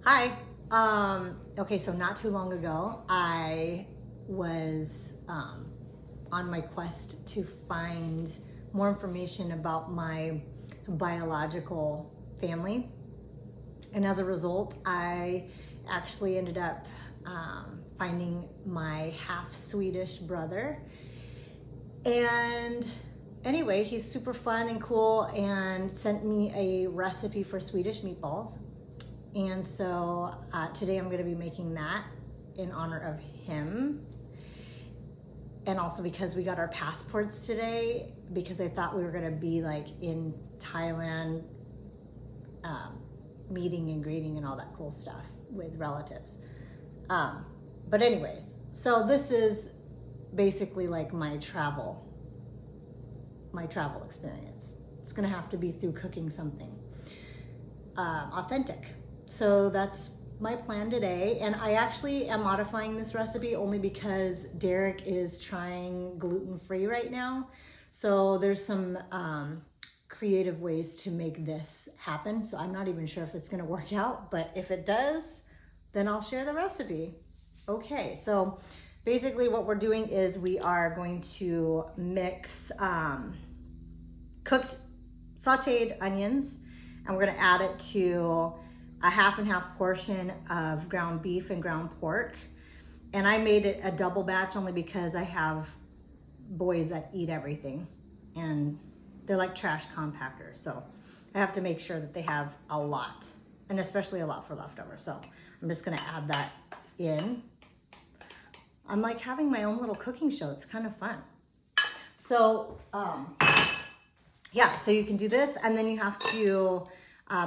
Hi. Okay, so not too long ago, I was on my quest to find more information about my biological family. And as a result, I actually ended up finding my half Swedish brother. And anyway, he's super fun and cool and sent me a recipe for Swedish meatballs. And so today I'm going to be making that in honor of him. And also because we got our passports today, because I thought we were going to be like in Thailand, meeting and greeting and all that cool stuff with relatives. But anyways, so this is basically like my travel experience. It's going to have to be through cooking something authentic. So that's my plan today. And I actually am modifying this recipe only because Derek is trying gluten-free right now. So there's some creative ways to make this happen. So I'm not even sure if it's gonna work out, but if it does, then I'll share the recipe. Okay, so basically what we're doing is we are going to mix cooked sauteed onions, and we're gonna add it to a half and half portion of ground beef and ground pork. And I made it a double batch only because I have boys that eat everything and they're like trash compactors. So I have to make sure that they have a lot, and especially a lot for leftovers. So I'm just gonna add that in. I'm like having my own little cooking show. It's kind of fun. So yeah, so you can do this, and then you have to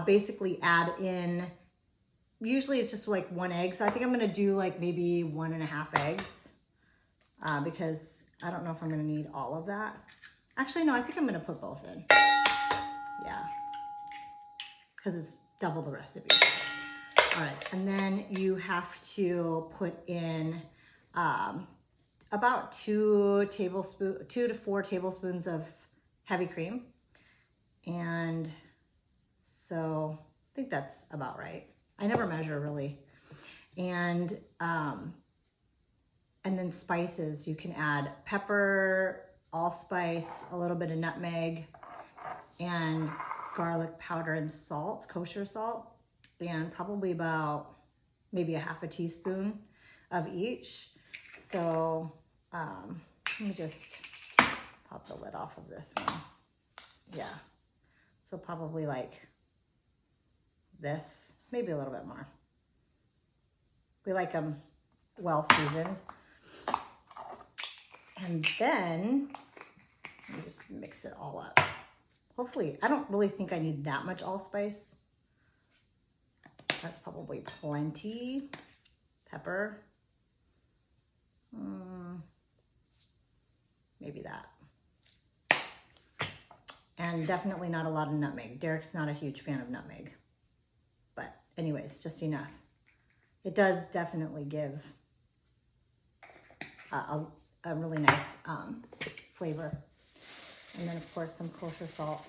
basically add in, usually it's just like 1 egg. So I think I'm gonna do like maybe 1.5 eggs because I don't know if I'm gonna need all of that. Actually, no, I think I'm gonna put both in. Yeah, because it's double the recipe. All right, and then you have to put in about 2 to 4 tablespoons of heavy cream. And so I think that's about right. I never measure really. And then spices, you can add pepper, allspice, a little bit of nutmeg, and garlic powder and salt, kosher salt, and probably about maybe a half a teaspoon of each. So let me just pop the lid off of this one. Yeah. So probably like this, maybe a little bit more. We like them well seasoned. And then let me just mix it all up. Hopefully, I don't really think I need that much allspice. That's probably plenty. Pepper. Maybe that. And definitely not a lot of nutmeg. Derek's not a huge fan of nutmeg. But anyways, just enough. It does definitely give a really nice flavor. And then of course some kosher salt.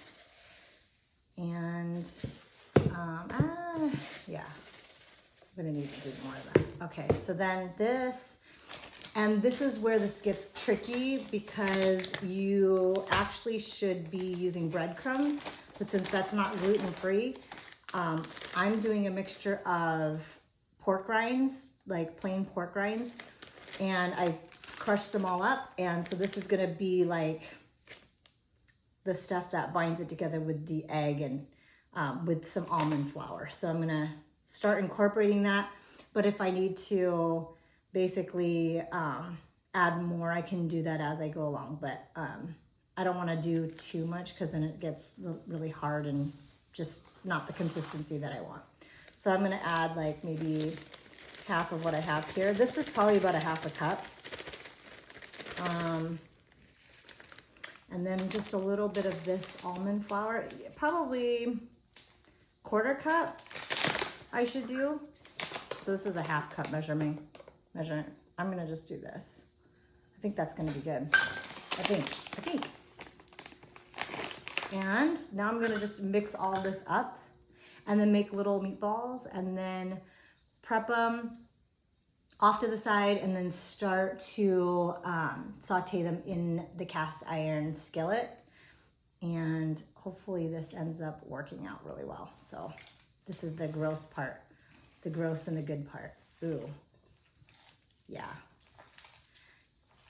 And yeah, I'm gonna need to do more of that. Okay, so then this, and this is where this gets tricky because you actually should be using breadcrumbs, but since that's not gluten-free, I'm doing a mixture of pork rinds, like plain pork rinds, and I crushed them all up. And so this is gonna be like the stuff that binds it together with the egg and with some almond flour. So I'm gonna start incorporating that. But if I need to basically add more, I can do that as I go along. But I don't wanna do too much because then it gets really hard and just not the consistency that I want. So I'm gonna add like maybe half of what I have here. This is probably about a half a cup. And then just a little bit of this almond flour, probably 1/4 cup I should do. So this is a half cup measurement. I'm gonna just do this. I think that's gonna be good. I think. And now I'm gonna just mix all this up. and then make little meatballs and then prep them off to the side and then start to saute them in the cast iron skillet. And hopefully this ends up working out really well. So this is the gross part, the gross and the good part. Ooh, yeah.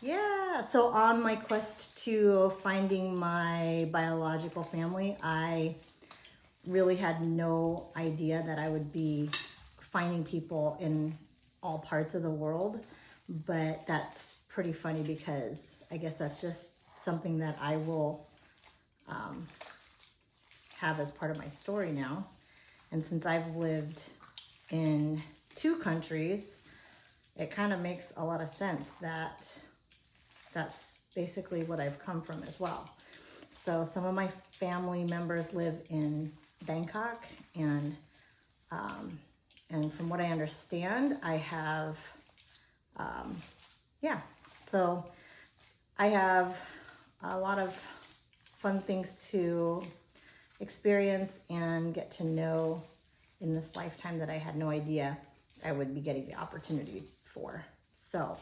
Yeah, so on my quest to finding my biological family, I really had no idea that I would be finding people in all parts of the world, but that's pretty funny because I guess that's just something that I will have as part of my story now. And since I've lived in 2 countries, it kind of makes a lot of sense that that's basically what I've come from as well. So some of my family members live in Bangkok, and from what I understand, I have, so I have a lot of fun things to experience and get to know in this lifetime that I had no idea I would be getting the opportunity for. So,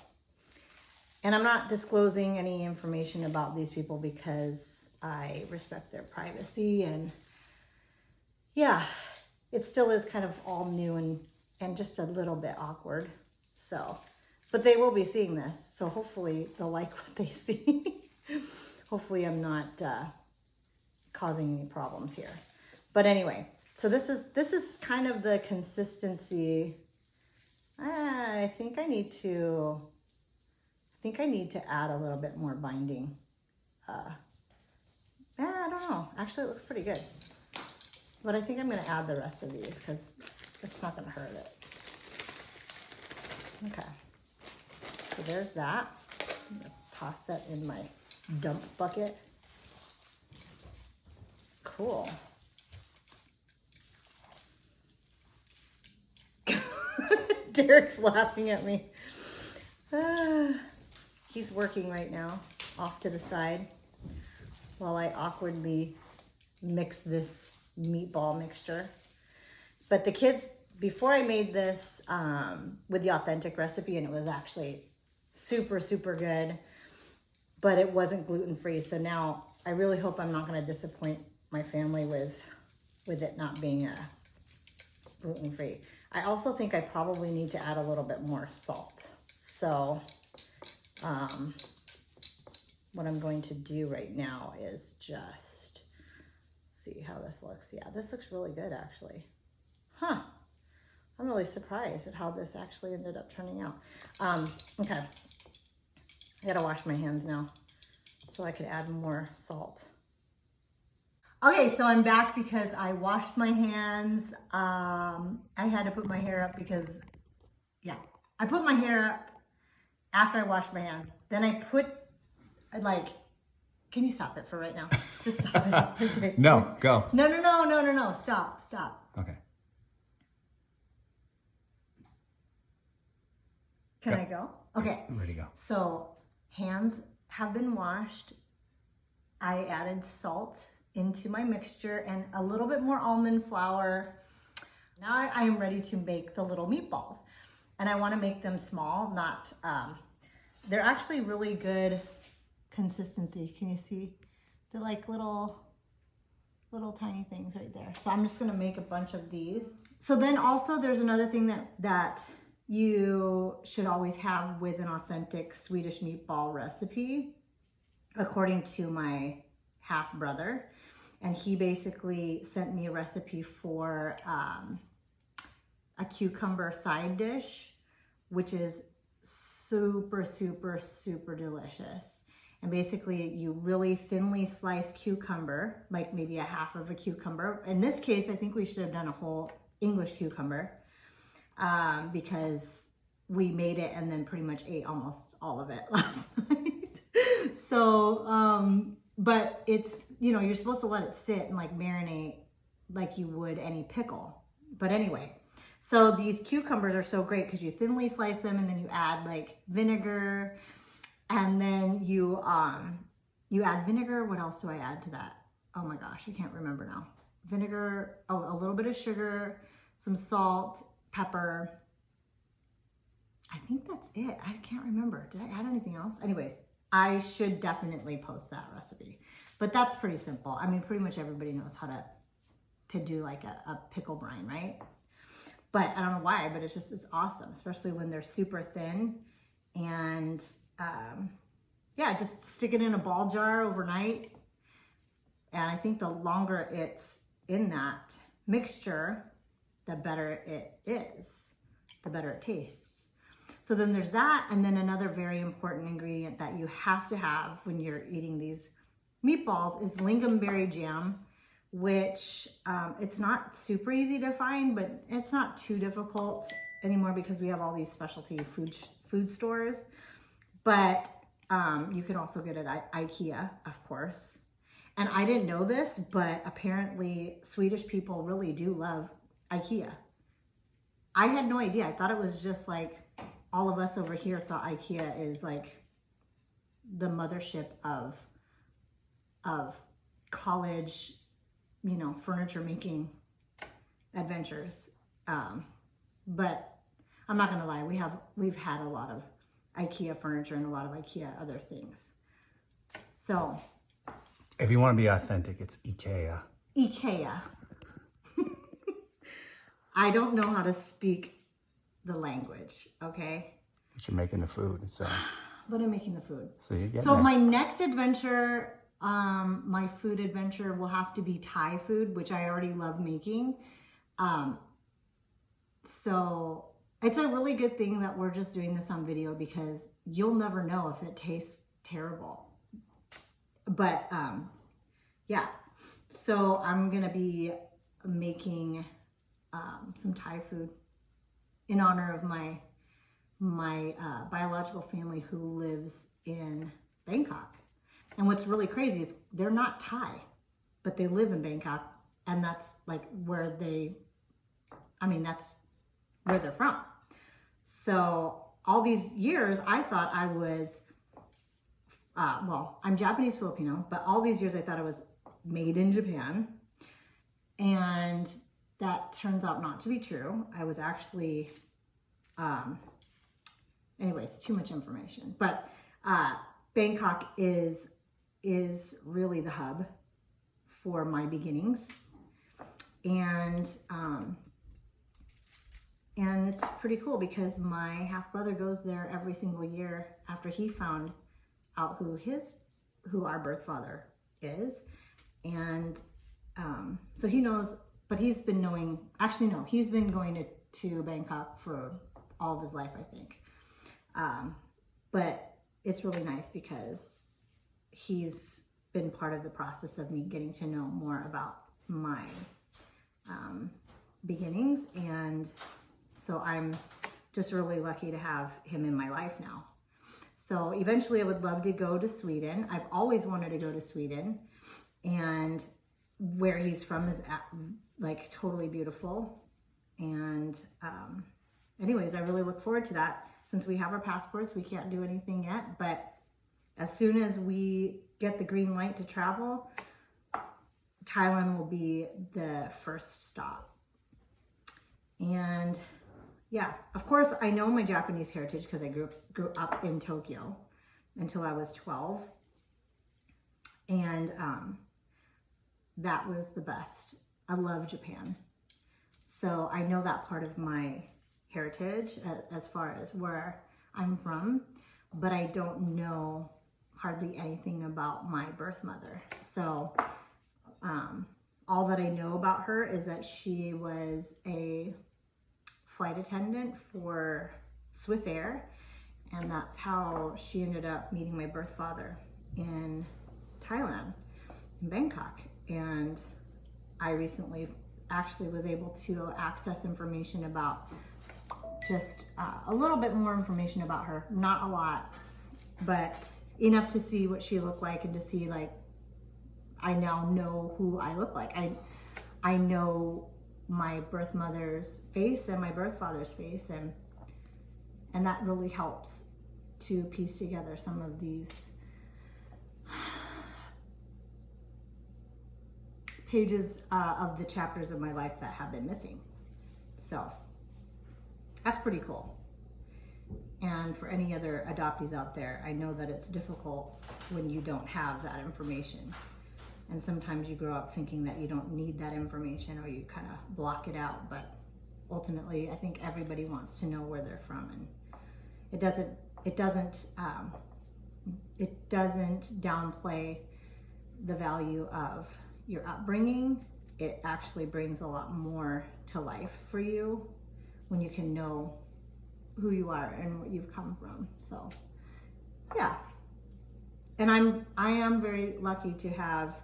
and I'm not disclosing any information about these people because I respect their privacy, and yeah, it still is kind of all new and just a little bit awkward. So, but they will be seeing this, so hopefully they'll like what they see. Hopefully I'm not causing any problems here. But anyway, so this is kind of the consistency. I think I need to add a little bit more binding. I don't know. Actually, it looks pretty good. But I think I'm gonna add the rest of these because it's not gonna hurt it. Okay, so there's that. I'm gonna toss that in my dump bucket. Cool. Derek's laughing at me. He's working right now, off to the side, while I awkwardly mix this meatball mixture. But the kids, before I made this with the authentic recipe, and it was actually super, super good, but it wasn't gluten-free. So now I really hope I'm not going to disappoint my family with it not being gluten-free. I also think I probably need to add a little bit more salt. So what I'm going to do right now is just see how this looks. Yeah, this looks really good actually. Huh. I'm really surprised at how this actually ended up turning out. Okay. I gotta wash my hands now so I could add more salt. Okay, so I'm back because I washed my hands. I had to put my hair up because, yeah, I put my hair up after I washed my hands. Then I put, like, can you stop it for right now? Just stop it. Okay. No, go. No. Stop. Okay. Can I go? Okay. I'm ready to go. So hands have been washed. I added salt into my mixture and a little bit more almond flour. Now I am ready to make the little meatballs. And I want to make them small, not, they're actually really good consistency. Can you see? They're like little tiny things right there. So I'm just going to make a bunch of these. So then also there's another thing that you should always have with an authentic Swedish meatball recipe, according to my half brother. And he basically sent me a recipe for a cucumber side dish, which is super, super, super delicious. And basically you really thinly slice cucumber, like maybe a half of a cucumber. In this case, I think we should have done a whole English cucumber because we made it and then pretty much ate almost all of it last night. So, but it's, you know, you're supposed to let it sit and like marinate like you would any pickle. But anyway, so these cucumbers are so great because you thinly slice them and then you add like vinegar, and then you add vinegar. What else do I add to that? Oh my gosh, I can't remember now. vinegar, a little bit of sugar, some salt, pepper. I think that's it. I can't remember. Did I add anything else? Anyways, I should definitely post that recipe. But that's pretty simple. I mean, pretty much everybody knows how to do like a pickle brine, right? But I don't know why, but it's awesome, especially when they're super thin. And yeah, just stick it in a ball jar overnight. And I think the longer it's in that mixture, the better it is, the better it tastes. So then there's that. And then another very important ingredient that you have to have when you're eating these meatballs is lingonberry jam, which it's not super easy to find, but it's not too difficult anymore because we have all these specialty food stores. But you can also get it at IKEA, of course. And I didn't know this, but apparently Swedish people really do love IKEA. I had no idea. I thought it was just like all of us over here thought IKEA is like the mothership of college, you know, furniture making adventures. But I'm not gonna lie, we've had a lot of IKEA furniture and a lot of IKEA other things. So if you want to be authentic, it's IKEA. IKEA. I don't know how to speak the language, okay? But you're making the food, so. But I'm making the food. So you get So there. my next adventure, my food adventure will have to be Thai food, which I already love making. So it's a really good thing that we're just doing this on video because you'll never know if it tastes terrible. But yeah, so I'm gonna be making some Thai food in honor of my biological family who lives in Bangkok. And what's really crazy is they're not Thai, but they live in Bangkok, and that's like where that's where they're from. So all these years I thought I was I'm Japanese Filipino, but all these years I thought I was made in Japan, and that turns out not to be true. I was actually, anyways, too much information. But Bangkok is really the hub for my beginnings, and it's pretty cool because my half brother goes there every single year after he found out who our birth father is, and so he knows. But he's been he's been going to Bangkok for all of his life, I think. But it's really nice because he's been part of the process of me getting to know more about my beginnings. And so I'm just really lucky to have him in my life now. So eventually I would love to go to Sweden. I've always wanted to go to Sweden, and where he's from is like totally beautiful. And anyways, I really look forward to that. Since we have our passports, we can't do anything yet, but as soon as we get the green light to travel, Thailand will be the first stop. And yeah, of course I know my Japanese heritage because I grew up in Tokyo until I was 12. And that was the best. I love Japan. So I know that part of my heritage as far as where I'm from, but I don't know hardly anything about my birth mother. So all that I know about her is that she was a flight attendant for Swiss Air, and that's how she ended up meeting my birth father in Thailand, in Bangkok. And I recently actually was able to access information about just a little bit more information about her. Not a lot, but enough to see what she looked like and to see, like, I now know who I look like. I know my birth mother's face and my birth father's face, and that really helps to piece together some of these pages of the chapters of my life that have been missing. So that's pretty cool. And for any other adoptees out there, I know that it's difficult when you don't have that information. And sometimes you grow up thinking that you don't need that information, or you kind of block it out. But ultimately, I think everybody wants to know where they're from, and it doesn't downplay the value of your upbringing. It actually brings a lot more to life for you when you can know who you are and what you've come from. So yeah, and I am very lucky to have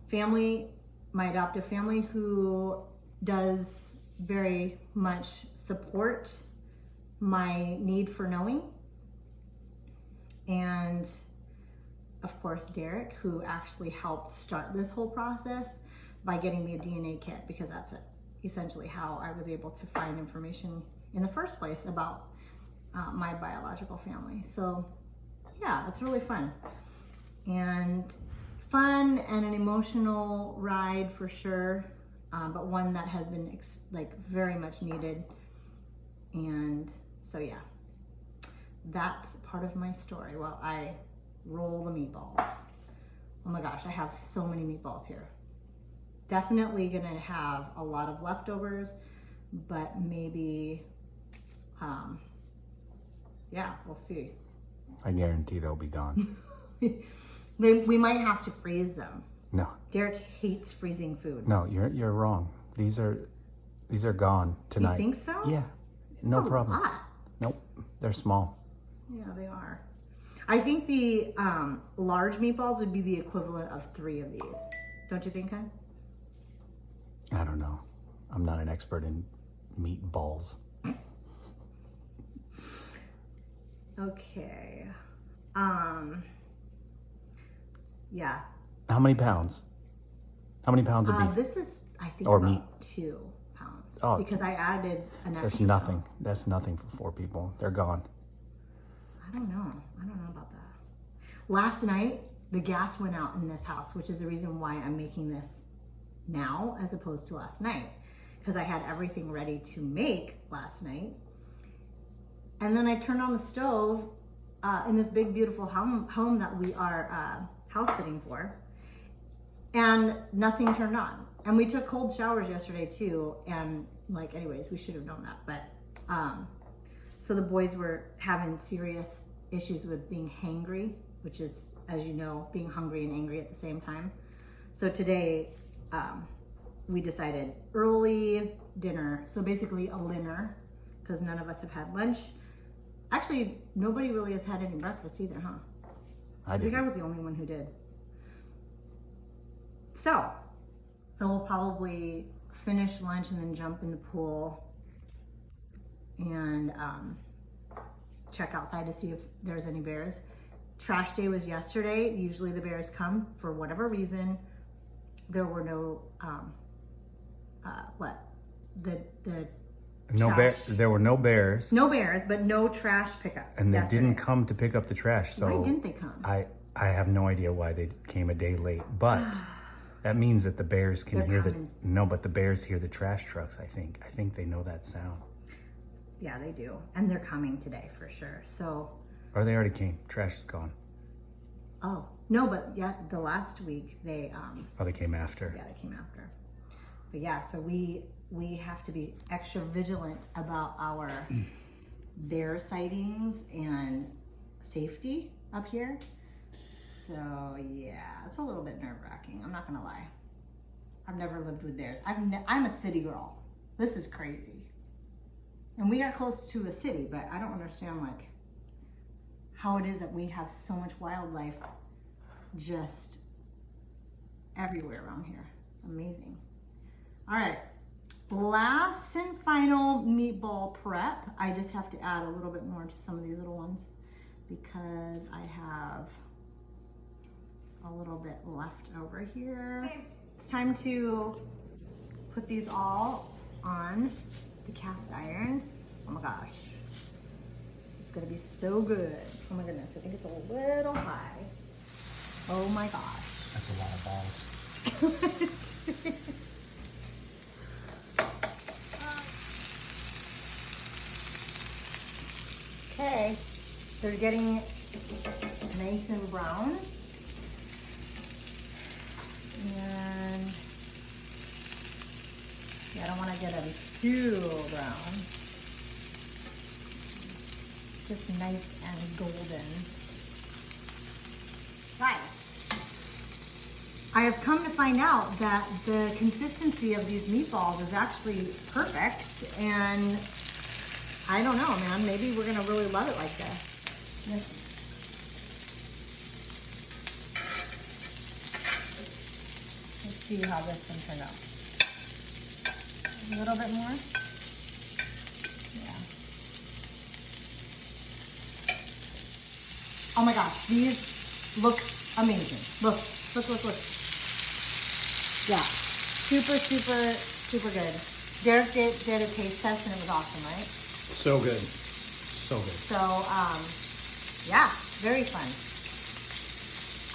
family, my adoptive family, who does very much support my need for knowing. And of course, Derek, who actually helped start this whole process by getting me a DNA kit, because that's essentially how I was able to find information in the first place about my biological family. So yeah, it's really fun. And an emotional ride for sure, but one that has been very much needed. And so yeah, that's part of my story while I roll the meatballs. Oh my gosh, I have so many meatballs here. Definitely gonna have a lot of leftovers, but maybe, yeah, we'll see. I guarantee they'll be gone. We might have to freeze them. No. Derek hates freezing food. No, you're wrong. These are gone tonight. You think so? Yeah. No That's a problem. lot. Nope. They're small. Yeah, they are. I think the large meatballs would be the equivalent of 3 of these. Don't you think, hon? I don't know. I'm not an expert in meatballs. Okay. Yeah. How many pounds? How many pounds of beef? This is, I think, Or about meat. 2 pounds. Oh. Because I added an extra. That's nothing. pound. That's nothing for 4 people. They're gone. I don't know about that. Last night, the gas went out in this house, which is the reason why I'm making this now as opposed to last night, because I had everything ready to make last night. And then I turned on the stove in this big, beautiful home that we are house sitting for, and nothing turned on. And we took cold showers yesterday too, and anyways, we should have known that. But so the boys were having serious issues with being hangry, which is, as you know, being hungry and angry at the same time. So today we decided early dinner, so basically a dinner, because none of us have had lunch. Actually, nobody really has had any breakfast either, huh? I think I was the only one who did. So we'll probably finish lunch and then jump in the pool and check outside to see if there's any bears. Trash day was yesterday. Usually the bears come. For whatever reason, there were no There were no bears. No bears, but no trash pickup. And they yesterday. didn't come to pick up the trash. So Why didn't they come? I have no idea why they came a day late, but that means that the bears can hear but the bears hear the trash trucks. I think they know that sound. Yeah, they do, and they're coming today for sure. So. Or they already came. Trash is gone. Oh no, but yeah, the last week they. Oh, they came after. Yeah, they came after. But yeah, so we have to be extra vigilant about our bear sightings and safety up here. So yeah, it's a little bit nerve-wracking. I'm not gonna lie. I've never lived with bears. I'm a city girl. This is crazy. And we are close to a city, but I don't understand how it is that we have so much wildlife just everywhere around here. It's amazing. All right, last and final meatball prep. I just have to add a little bit more to some of these little ones because I have a little bit left over here. Okay. It's time to put these all on the cast iron. Oh my gosh, it's gonna be so good. Oh my goodness, I think it's a little high. Oh my gosh. That's a lot of balls. Okay, they're getting nice and brown. And yeah, I don't want to get them too brown. Just nice and golden. Guys, I have come to find out that the consistency of these meatballs is actually perfect, and I don't know, man, maybe we're gonna really love it like this. Yes. Let's see how this one turned out. A little bit more. Yeah. Oh my gosh, these look amazing. Look. Yeah, super good. Derek did a taste test and it was awesome, right? So good. So good. So, yeah, very fun.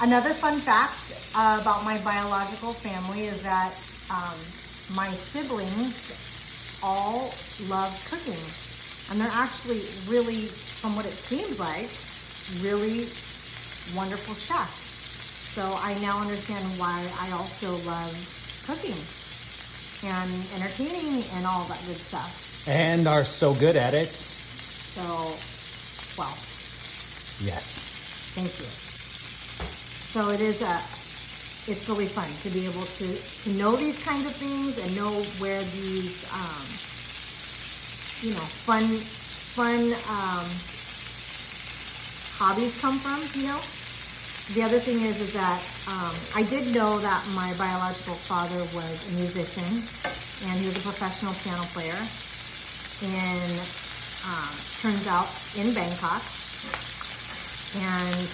Another fun fact about my biological family is that my siblings all love cooking. And they're actually really, from what it seems like, really wonderful chefs. So I now understand why I also love cooking and entertaining and all that good stuff. And are so good at it. So, well, Yes. thank you. So it's really fun to be able to know these kinds of things and know where these, fun hobbies come from, you know? The other thing is that I did know that my biological father was a musician, and he was a professional piano player, and turns out in Bangkok. And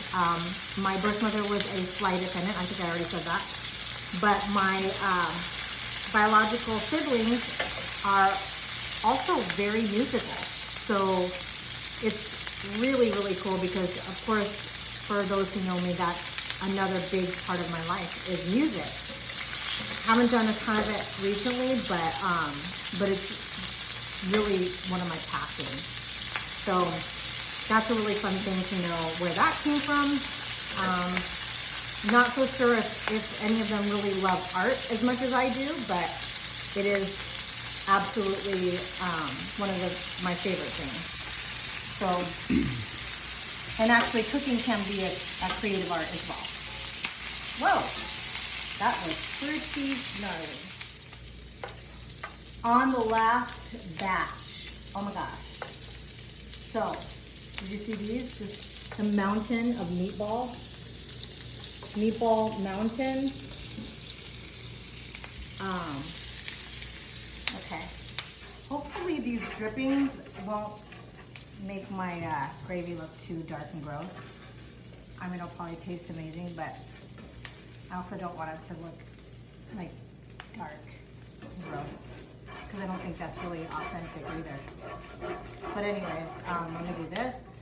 my birth mother was a flight attendant. I think I already said that. But my biological siblings are also very musical. So it's really, really cool because, of course, for those who know me, that's another big part of my life is music. Haven't done a ton of it recently, but it's really one of my passions. So that's a really fun thing to know where that came from. Not so sure if any of them really love art as much as I do, but it is absolutely one of my favorite things. So. And actually, cooking can be a creative art as well. Whoa, that was pretty gnarly. On the last batch, oh my gosh. So, did you see these? Just a mountain of meatballs. Meatball mountain. Okay. Hopefully these drippings won't make my gravy look too dark and gross. I mean, it'll probably taste amazing, but I also don't want it to look like dark and gross, because I don't think that's really authentic either. But anyways, I'm gonna do this.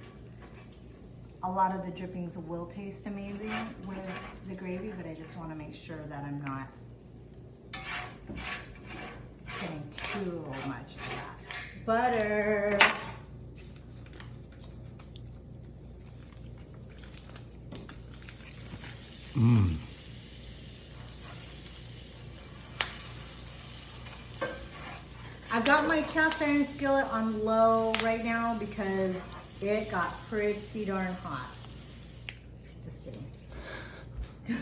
A lot of the drippings will taste amazing with the gravy, but I just want to make sure that I'm not getting too much of that. Butter. I've got my cast iron skillet on low right now because it got pretty darn hot. Just kidding. Oh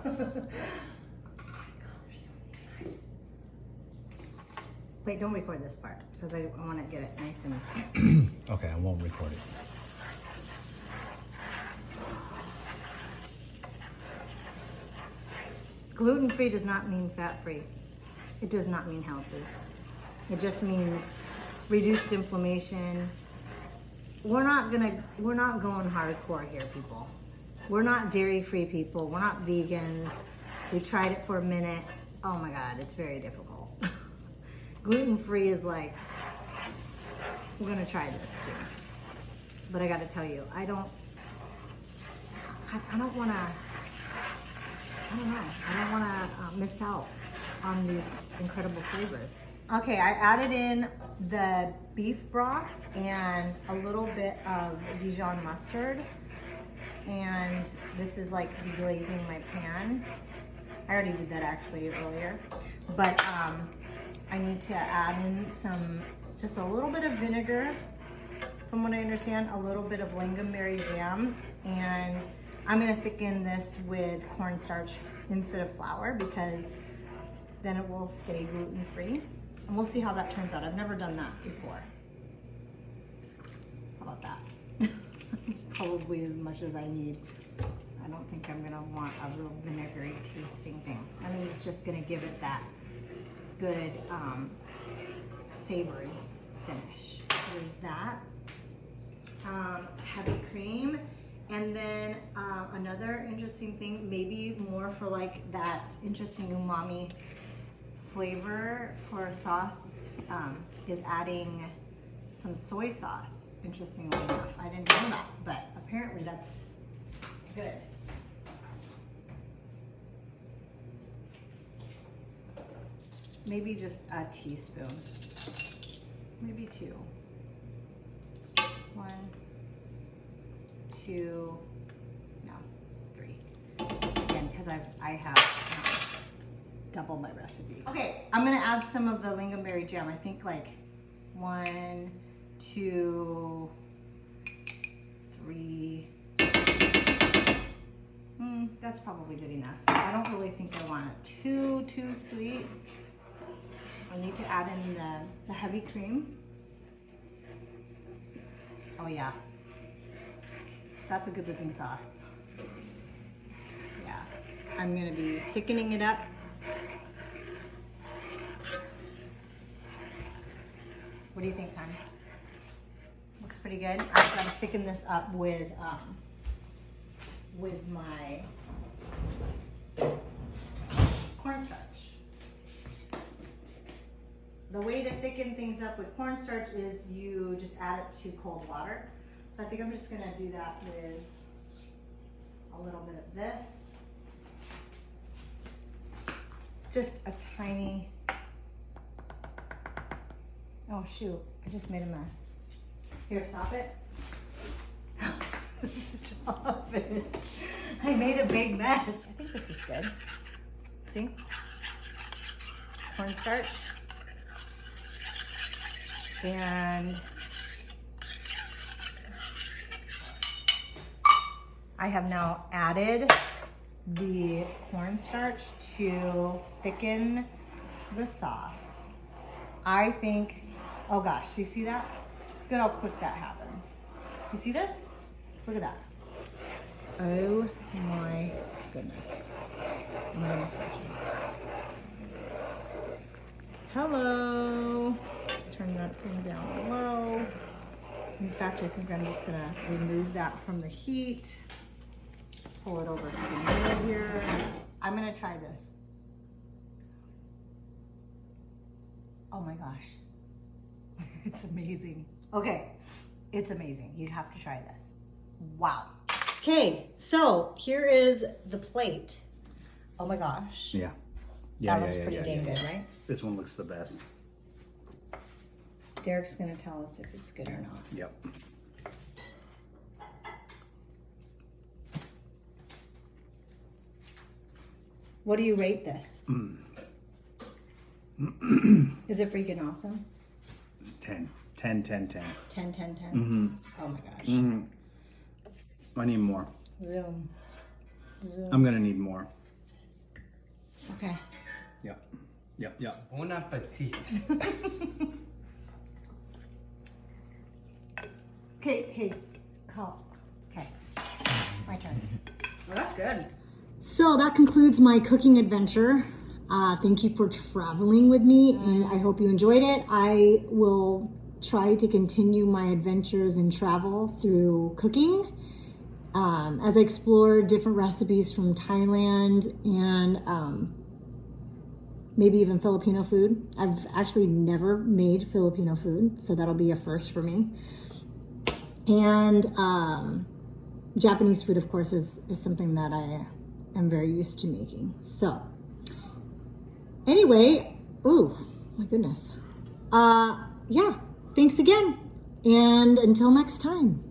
my God, there's so many knives. Wait, don't record this part because I want to get it nice and... Okay, I won't record it. Gluten-free does not mean fat-free. It does not mean healthy. It just means reduced inflammation. We're not going hardcore here, people. We're not dairy-free people. We're not vegans. We tried it for a minute. Oh my God, it's very difficult. Gluten-free is like, we're going to try this too. But I got to tell you, I don't want to I don't know. I don't want to miss out on these incredible flavors. Okay, I added in the beef broth and a little bit of Dijon mustard. And this is like deglazing my pan. I already did that actually earlier. But I need to add in just a little bit of vinegar, from what I understand, a little bit of lingonberry jam, and I'm gonna thicken this with cornstarch instead of flour because then it will stay gluten-free. And we'll see how that turns out. I've never done that before. How about that? It's probably as much as I need. I don't think I'm gonna want a real vinegary tasting thing. I think it's just gonna give it that good savory finish. So there's that. Heavy cream. And then another interesting thing, maybe more for like that interesting umami flavor for a sauce, is adding some soy sauce, interestingly enough. I didn't know that, but apparently that's good. Maybe just a teaspoon, maybe 2. 1, 2, no, 3. Again, because I have doubled my recipe. Okay, I'm gonna add some of the lingonberry jam. I think like 1, 2, 3. That's probably good enough. I don't really think I want it too sweet. I need to add in the heavy cream. Oh yeah, that's a good looking sauce. Yeah, I'm gonna be thickening it up. What do you think, hon? Looks pretty good. I'm gonna thicken this up with my cornstarch. The way to thicken things up with cornstarch is you just add it to cold water. So I think I'm just gonna do that with a little bit of this. Just a tiny, oh shoot, I just made a mess. Here, stop it. Stop it. I made a big mess. I think this is good. See? Cornstarch. And I have now added the cornstarch to thicken the sauce. I think, oh gosh, you see that? Look at how quick that happens. You see this? Look at that. Oh my goodness. Oh my goodness gracious. Hello. Turn that thing down low. In fact, I think I'm just gonna remove that from the heat. Pull it over to the middle here. I'm gonna try this. Oh my gosh. It's amazing. Okay, it's amazing. You have to try this. Wow. Okay, so here is the plate. Oh my gosh. Yeah. That looks pretty dang good, right? This one looks the best. Derek's gonna tell us if it's good or not. Yep. What do you rate this? Is it freaking awesome? It's 10. 10, 10, 10. 10, 10, 10? Mm-hmm. Oh my gosh. Mm-hmm. I need more. Zoom. I'm gonna need more. Okay. Yep. Yep, yep. Bon appetit. Okay, call. Okay, my turn. Well, that's good. So that concludes my cooking adventure. Thank you for traveling with me, and I hope you enjoyed it. I will try to continue my adventures in travel through cooking as I explore different recipes from Thailand and maybe even Filipino food. I've actually never made Filipino food, so that'll be a first for me. And Japanese food, of course, is something that am very used to making. So anyway, oh my goodness. Yeah, thanks again. And until next time.